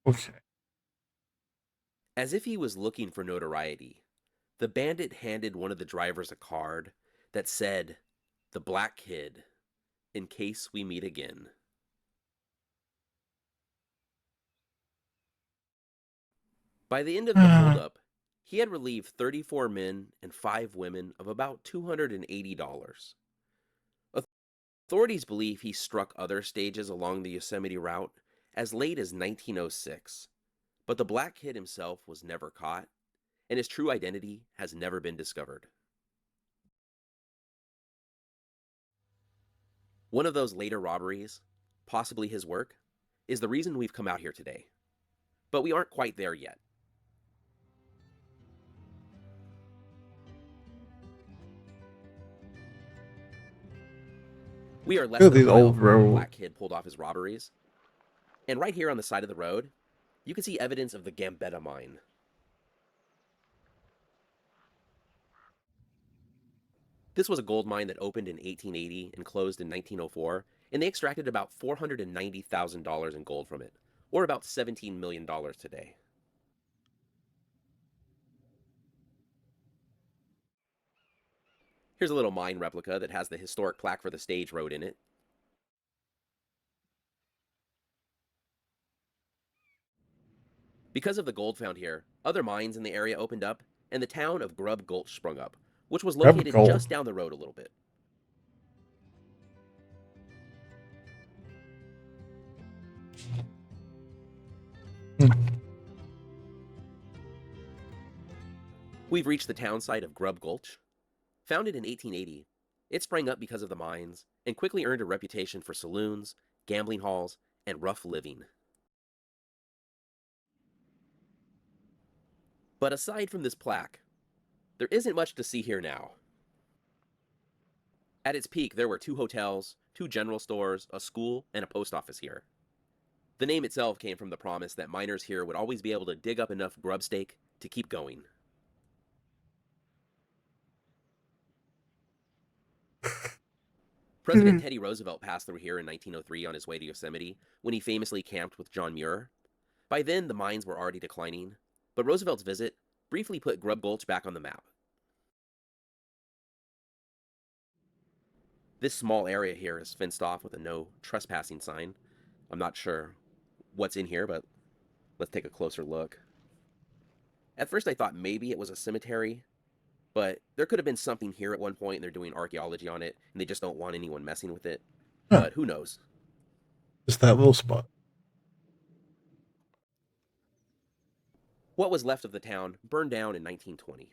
Okay. As if he was looking for notoriety, the bandit handed one of the drivers a card that said, "The Black Kid, in case we meet again." By the end of the Uh, holdup, he had relieved 34 men and 5 women of about $280. Authorities believe he struck other stages along the Yosemite route as late as 1906, but the Black Kid himself was never caught, and his true identity has never been discovered. One of those later robberies, possibly his work, is the reason we've come out here today. But we aren't quite there yet. We are less look at than a these mile old from where the roads. Black Kid pulled off his robberies, and right here on the side of the road, you can see evidence of the Gambetta mine. This was a gold mine that opened in 1880 and closed in 1904, and they extracted about $490,000 in gold from it, or about $17 million today. Here's a little mine replica that has the historic plaque for the stage road in it. Because of the gold found here, other mines in the area opened up, and the town of Grub Gulch sprung up, which was Grub located gold. just down the road a little bit. We've reached the town site of Grub Gulch. Founded in 1880, it sprang up because of the mines and quickly earned a reputation for saloons, gambling halls, and rough living. But aside from this plaque, there isn't much to see here now. At its peak, there were 2 hotels, 2 general stores, a school, and a post office here. The name itself came from the promise that miners here would always be able to dig up enough grubstake to keep going. President Teddy Roosevelt passed through here in 1903 on his way to Yosemite when he famously camped with John Muir. By then, the mines were already declining, but Roosevelt's visit briefly put Grub Gulch back on the map. This small area here is fenced off with a no trespassing sign. I'm not sure what's in here, but let's take a closer look. At first, I thought maybe it was a cemetery, but there could have been something here at one point and they're doing archaeology on it and they just don't want anyone messing with it. Huh. But who knows? Just that little spot. What was left of the town burned down in 1920.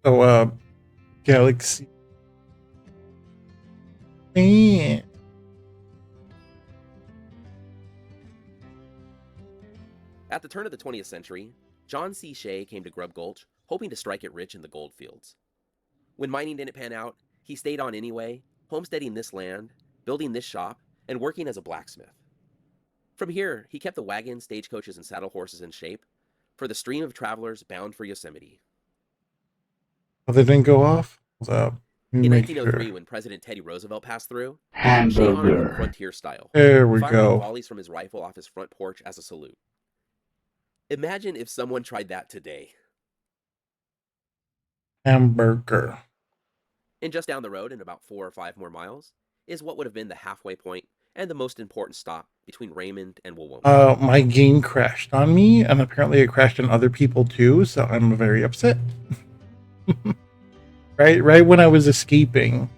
So, Galaxy. Man. At the turn of the 20th century, John C. Shea came to Grub Gulch hoping to strike it rich in the gold fields. When mining didn't pan out, he stayed on anyway, homesteading this land, building this shop, and working as a blacksmith. From here, he kept the wagons, stagecoaches, and saddle horses in shape for the stream of travelers bound for Yosemite. Oh, they didn't go off? Let me In make 1903, sure. when President Teddy Roosevelt passed through, Shea honored him Hamburger. frontier style, There we firing go. volleys from his rifle off his front porch as a salute. Imagine if someone tried that today. Hamburger. And just down the road, in about 4 or 5 more miles, is what would have been the halfway point and the most important stop between Raymond and Wawona. My game crashed on me, and apparently it crashed on other people too, so I'm very upset. right when I was escaping,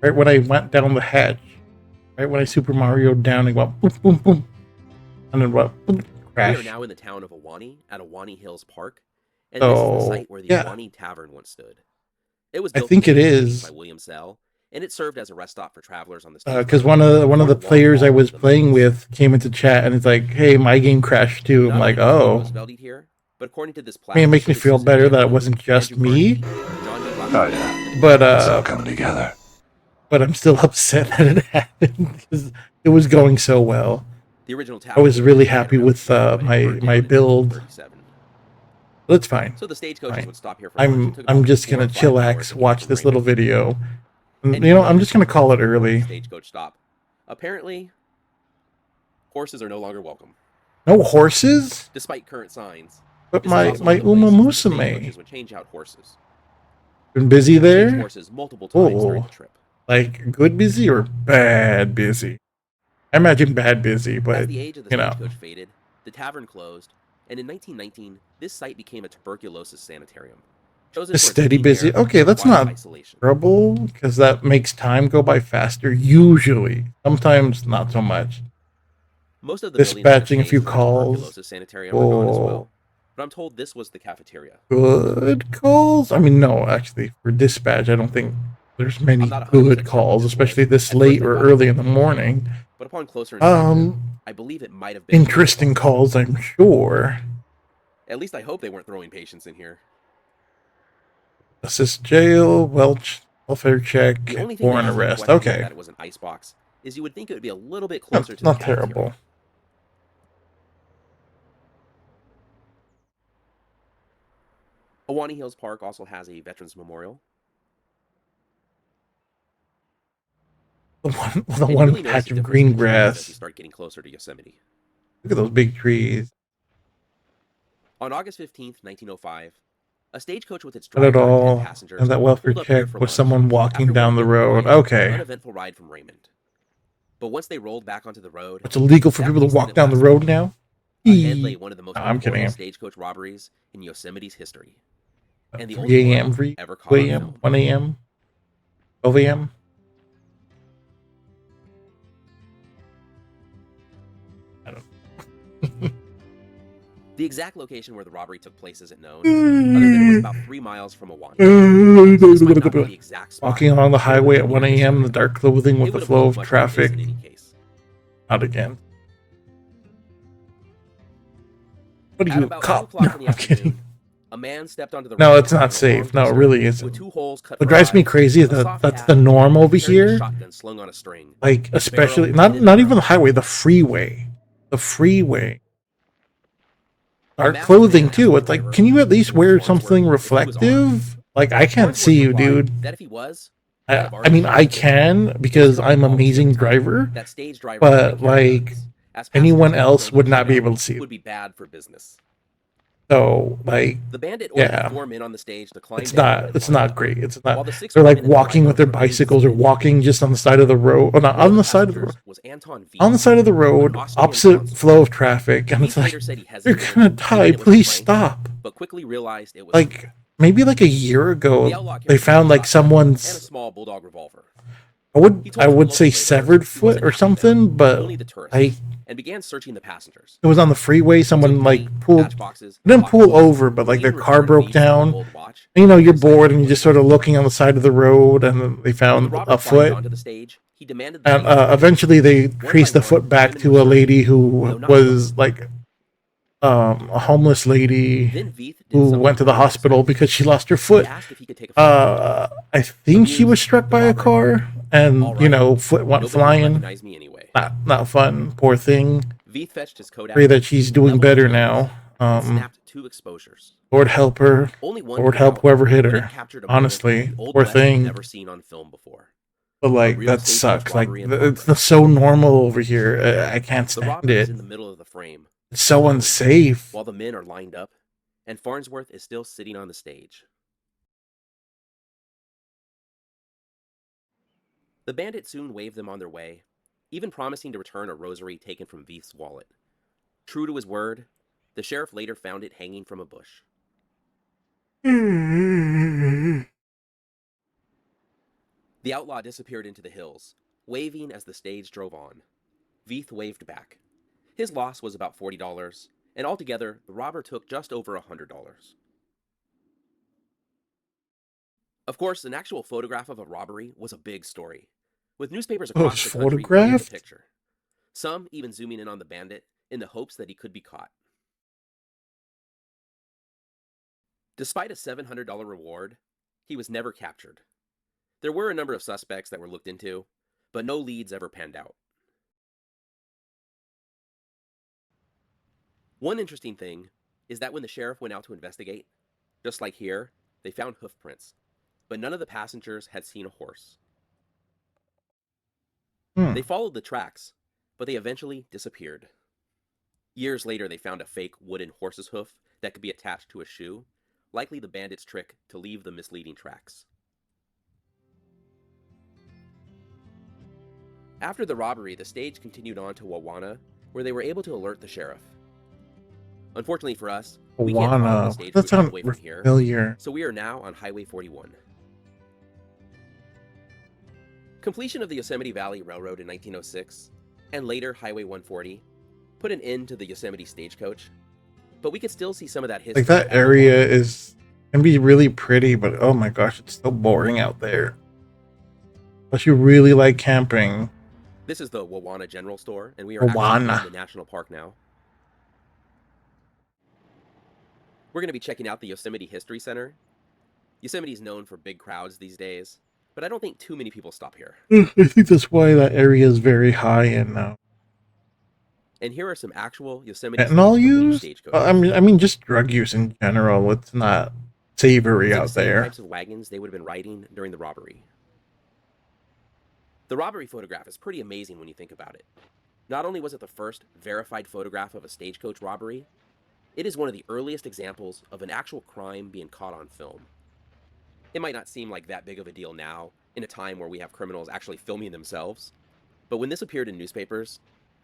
right when I went down the hatch, right when I Super Mario down and went boom, boom, boom, and then what? Boom, We are crash. now in the town of Ahwahnee at Ahwahnee Hills Park, and this is the So, site where the yeah, Ahwahnee Tavern once stood. It was I built in think the it 1880s by is. William Sell, and it served as a rest stop for travelers on the Because stagecoach one of before the the long players I haul was into the playing mountains. with came into chat and it's like, "Hey, my game crashed too." I'm Not like, only did Teddy "Oh." Roosevelt eat here, but according to this I mean, it plaque makes me with his feel Susan B. better that it Anthony, wasn't Andrew just me, Carnegie, John D. Oh Rockefeller, yeah, and but many it's all others. coming together. I'm still upset that it happened because it was going so well. The original I tavern was was really located at happy Route with 2, but it burned my down in build. 1937. That's fine. So the stagecoaches Fine. would stop here for lunch and took I'm about just 4 or gonna 5 hours chillax, to get watch from this little Raymond. video. And, And even though I'm this just gonna represents call it the end of the early. stagecoach stop, apparently horses are no longer welcome. No horses? Despite current signs, But this is my also one of the Uma places where the Musume stagecoaches would change out horses. been busy Change there? horses multiple times during the Oh, trip. like good busy or bad busy? I imagine bad busy, As but the age of the you know, stagecoach faded, the tavern closed, and in 1919, this site became a tuberculosis sanitarium, chosen a for its steady clean busy. air Okay, and that's quiet not isolation. trouble because that makes time go by faster. Usually, sometimes not so much. Most of the buildings on the Dispatching a stage few for the calls. tuberculosis sanitarium are gone as Oh, well, but I'm told this was the cafeteria. good calls. I mean, no, actually, for dispatch, I don't think there's I'm many not good 100% sure what calls, this especially was. this At first late I or thought it early might in the be a bar, morning. but upon closer inspection, I believe it might have been a music Interesting box. calls, I'm sure. At least I hope they weren't throwing patients in here. Assist jail, Welch, welfare check, The only thing that warrant makes me arrest. question Okay, that it was an icebox is you would think it would be a little bit not, closer to the not cafeteria. terrible. Awani Hills Park also has a Veterans Memorial, The and you one really notice patch the of difference in green the trees as you grass. start getting closer to Yosemite. Look at those big trees. On August 15th, 1905, a stagecoach with its Not at driver and 10 all. And passengers that welfare pulled up here check for was lunch someone walking after what down had the been a road. quiet, Okay. uneventful ride from Raymond. But once they rolled back onto the road, It's illegal for that people to peace walk didn't down the last road long. now? Ahead lay one of the No, most I'm reported kidding. stagecoach robberies in Yosemite's history, and the only 3 one a.m., 3 ever caught on a.m., film. 1 a.m., 12 a.m. I don't The exact location where the robbery took place isn't known, other than it was about 3 miles from Awani. So this might not be the exact spot, Walking along the but it would highway be at 1 near this a.m. in the area. dark clothing with It the would have flow looked of much like this traffic. in any case. Not again. What are At you, about 2 cop? o'clock No, in the I'm kidding. afternoon, a man stepped onto the No, road it's not in a long safe. No, it blizzard really with isn't. 2 holes cut What for drives me eyes, crazy is a that soft that's hat, the norm over and carrying a here. shotgun slung on a string. Like, Its barrel especially pointed not at even the ground. highway, the freeway. The freeway. The Our masked clothing man asked too. the It's like, driver, can you at least Mr. wear Farnsworth, something if he was armed. reflective? Like, I can't see Farnsworth you, replied dude. that if he was, he would have I already mean, shot I the victim. can It was because common I'm an policy at the amazing time driver, that stage drivers but didn't carry like guns, as passengers anyone being else killed or would not be shootout able to see it. would be bad for business. So, like, The bandit ordered the yeah, 4 men on the stage to climb it's down not and it's line not up, great. It's while not. the 6 They're like women in the walking with ride-out their remained bicycles or seated. walking just on the side of the road. Oh, no, One of on the the side of the road. passengers was Anton On the Vieth, side of the an road, Austrian opposite consul. flow of traffic, and it's Vieth like later said he you're hesitated, gonna thinking die. it was a Please prank, stop. but quickly realized it was Like real. maybe like a year The ago, outlaw they carried a found small like shotgun and a someone's. small bulldog revolver. I would He I told some would say local laborers severed he foot wasn't or housebound, something, but only the like tourists, and began searching the passengers. it was on the freeway. He took Someone money, like pulled, matchboxes, and didn't pull pocketbooks, over, but like their even car returned broke Vieth's small down. gold watch And, you know, and you're bedside bored and table you're just lamp. sort of looking on the side of the road, and then they When the found robber a climbed foot. onto the stage, he demanded the And Vieth money. eventually, they One by traced the one, foot the back women were to a searched, lady who though not was closely. like a homeless lady Then Vieth did who something went to the really hospital upsetting. because she lost her He foot. asked if he could take a photo. I think she was Amused, struck the by a robber agreed. car, and All right, foot went nobody would flying. recognize me anyway. Not fun. Poor thing. Vieth fetched his Pray Kodak, that she's doing leveled his better lens, now. and snapped 2 exposures. Lord help her. Only one Lord cut help out, whoever hit but it her. captured a moment Honestly, the Old poor West had thing. never seen on film before. But A like real that stagecoach sucks. Like robbery in it's progress. so normal over here. I can't The stand robber is it. in the middle of the frame, It's so alone, unsafe. while the men are lined up, and Farnsworth is still sitting on the stage. The bandit soon waved them on their way, even promising to return a rosary taken from Vieth's wallet. True to his word, the sheriff later found it hanging from a bush. The outlaw disappeared into the hills, waving as the stage drove on. Vieth waved back. His loss was about $40, and altogether, the robber took just over $100. Of course, an actual photograph of a robbery was a big story, with newspapers Oh, across it's the country running the photographed? picture, some even zooming in on the bandit in the hopes that he could be caught. Despite a $700 reward, he was never captured. There were a number of suspects that were looked into, but no leads ever panned out. One interesting thing is that when the sheriff went out to investigate, just like here, they found hoof prints, but none of the passengers had seen a horse. They followed the tracks, but they eventually disappeared. Years later, they found a fake wooden horse's hoof that could be attached to a shoe, likely the bandits' trick to leave the misleading tracks. After the robbery, the stage continued on to Wawana, where they were able to alert the sheriff. Unfortunately for us, we can't follow the Awana. stage That route all the sounds way from here, familiar. so we are now on Highway 41. Completion of the Yosemite Valley Railroad in 1906, and later Highway 140, put an end to the Yosemite stagecoach, but we could still see some of that history. Like that area can be really pretty, but oh my gosh, it's so boring out there. Unless you really like camping. This is the Wawana General Store, and we are actually in the national park now. We're going to be checking out the Yosemite History Center. Yosemite is known for big crowds these days, but I don't think too many people stop here. I think that's why that area is very high end now. And here are some actual Yosemite fentanyl use? stagecoaches. I mean, just drug use in general. It's not savory out there. Types of wagons they would have been riding during the robbery. The robbery photograph is pretty amazing when you think about it. Not only was it the first verified photograph of a stagecoach robbery, it is one of the earliest examples of an actual crime being caught on film. It might not seem like that big of a deal now, in a time where we have criminals actually filming themselves, but when this appeared in newspapers,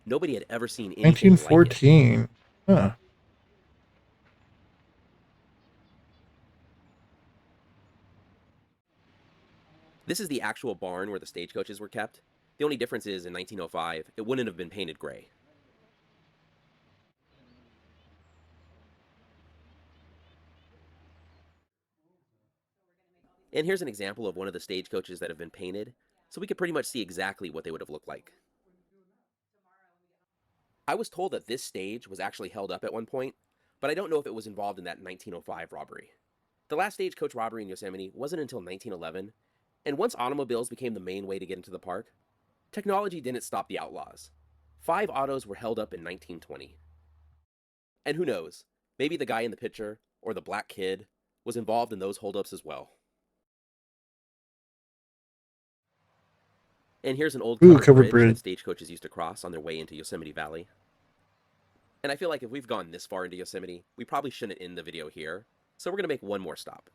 nobody had ever seen anything 1914. like it. Huh. This is the actual barn where the stagecoaches were kept. The only difference is, in 1905, it wouldn't have been painted gray. And here's an example of one of the stagecoaches that have been painted, so we could pretty much see exactly what they would have looked like. I was told that this stage was actually held up at one point, but I don't know if it was involved in that 1905 robbery. The last stagecoach robbery in Yosemite wasn't until 1911, and once automobiles became the main way to get into the park, technology didn't stop the outlaws. 5 autos were held up in 1920. And who knows, maybe the guy in the picture, or the black kid, was involved in those holdups as well. And here's an old covered bridge that stagecoaches used to cross on their way into Yosemite Valley. And I feel like if we've gone this far into Yosemite, we probably shouldn't end the video here, so we're going to make one more stop.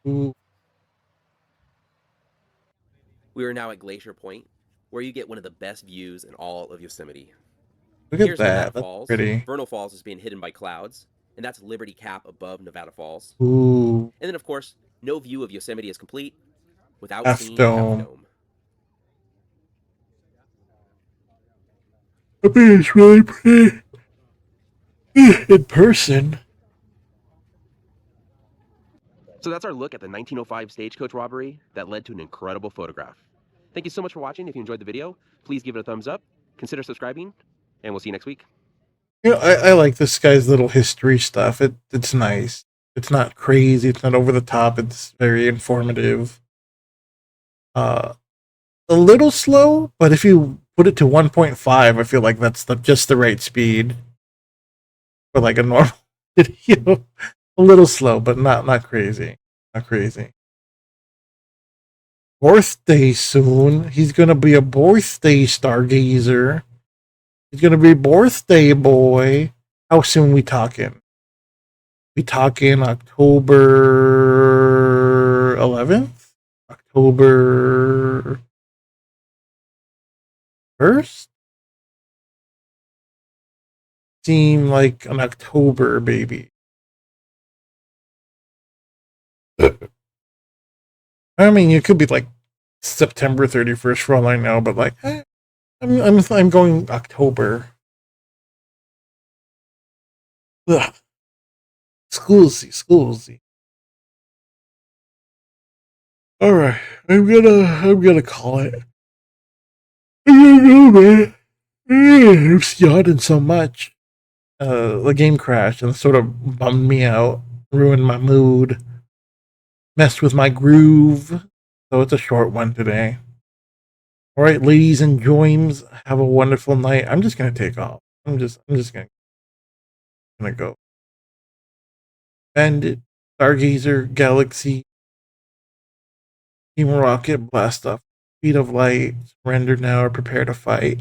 Ooh. We are now at Glacier Point, where you get one of the best views in all of Yosemite. Look at that, that's Falls. pretty. Vernal Falls is being hidden by clouds, and that's Liberty Cap above Nevada Falls. Ooh. And then, of course, no view of Yosemite is complete without seeing Half Dome. I mean, it's really pretty in person. So that's our look at the 1905 stagecoach robbery that led to an incredible photograph. Thank you so much for watching. If you enjoyed the video, please give it a thumbs up, consider subscribing, and we'll see you next week. You know, I like this guy's little history stuff. It's nice. It's not crazy. It's not over the top. It's very informative. A little slow, but if you put it to 1.5, I feel like that's just the right speed for like a normal video. A little slow, but not crazy. Not crazy. Birthday soon. He's gonna be a birthday stargazer. He's gonna be birthday boy. How soon we talking? We talking October 11th? October 1st? Seem like an October baby. I mean, it could be like September 31st for all I know, but like, I'm going October. Ugh. Schoolsy. All right, I'm gonna call it. I don't know, man. I'm yawning so much. The game crashed and sort of bummed me out, ruined my mood, messed with my groove. So it's a short one today. All right, ladies and joins, have a wonderful night. I'm just gonna take off. I'm just gonna go. Bandit, Stargazer, Galaxy, Team Rocket, Blast Off, Speed of Light, Surrender Now, or Prepare to Fight.